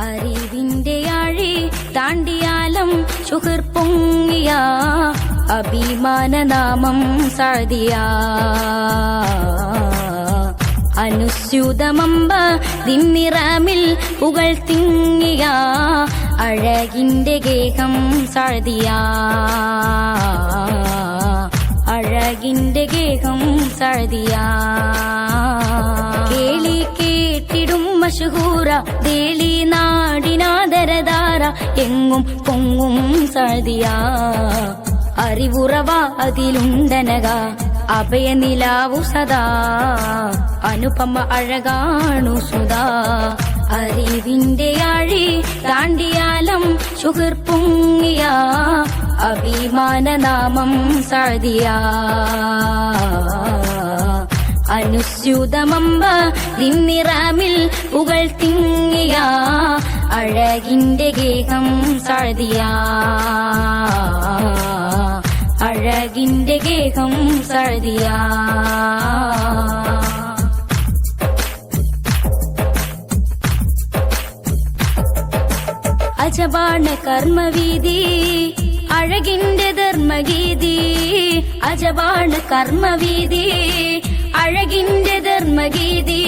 അറിവിന്റെ ആഴി താണ്ടിയാലം ശുഹർ പൊങ്ങിയ അഭിമാനനാമം സാദിയ അനുസ്യൂതമമ്പ ദിന്നിറാമിൽ പുകൾ തിങ്ങിയ അഴകിന്റെ ഗേഹം സാദിയ അഴകിന്റെ ഗേഹം സാദിയ കേളി കേട്ടിടും മഷഹൂറ ദേളി നാടിനാദരധാര എങ്ങും പൊങ്ങും സാദിയ അറിവുറവ അതിലുണ്ടനക അഭയനിലാവു സദാ അനുപമ അഴകാണു സുധാ അറിവിന്റെ ആഴി താണ്ടിയാലം ശുഹർ പൊങ്ങിയ അഭിമാനനാമം സാദിയ അനുസ്യൂതമമ്പ ദിന്നിറാമിൽ പുകൾ തിങ്ങിയ അഴകിന്റെ ഗേഹം സാദിയ അഴകിന്റെ ഗേഹം സാദിയ അജബാണ് കർമ്മവീതി അഴകിന്റെ ധർമ്മഗീതി അജബാണ് കർമ്മവീതി അഴകിന്റെ ധർമ്മഗീതി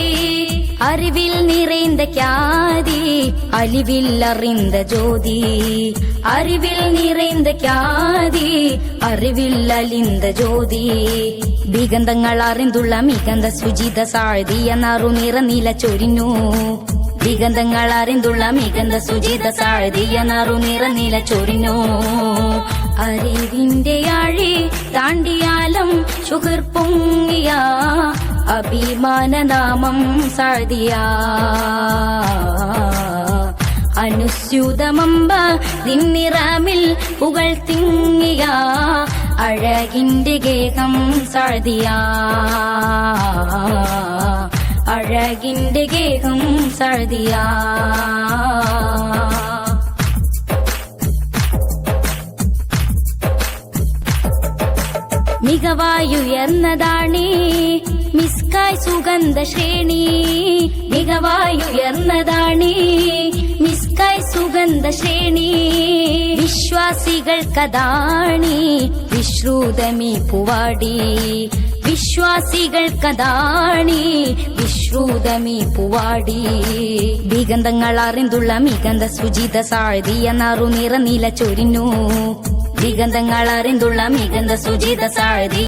അറിവിൽ நிறைந்த ख्याதி അലിവിൽ അറിந்த ஜோதி അറിവിൽ நிறைந்த ख्याதி അറിവിൽ അലിந்த ஜோதி ദിഗന്ധങ്ങൾ അറിന്തുള്ള മികന്ത സുജിത സാഴ്തിയ നറുനിറ നില ചൊരിഞ്ഞു ദിഗന്ധങ്ങൾ അറിന്തുള്ള മികന്ത സുജിത സാഴ്തിയ നറുനിറ നില ചൊരിഞ്ഞു അറിവിന്റെ ആഴി താണ്ടിയാലം ശുഹർ പൊങ്ങിയ അഭിമാനനാമം സാദിയ അനുസ്യൂതമമ്പ ദിന്നിറാമിൽ പുകൾ തിങ്ങിയ അഴകിന്റെ ഗേഹം സാദിയ അഴകിന്റെ ഗേഹം സാദിയ മികവായുയർന്നതാണി മിസ്കായ് സുഗന്ധ ശ്രേണി മികവായുയർന്നതാണി മിസ്കായ് സുഗന്ധ ശ്രേണി വിശ്വാസികൾക്കതാണി വിശ്രുതമി പുവാടി വിശ്വാസികൾക്കതാണി വിശ്രുതമി പുവാടി ദിഗന്ധങ്ങൾ അറിന്തുള്ള മികന്ത സുജിത സാഴ്തിയ നറുനിറ നില ചൊരിഞ്ഞു ദിഗന്ധങ്ങൾ അറിന്തുള്ള മികന്ത സുജിത സാഴ്തി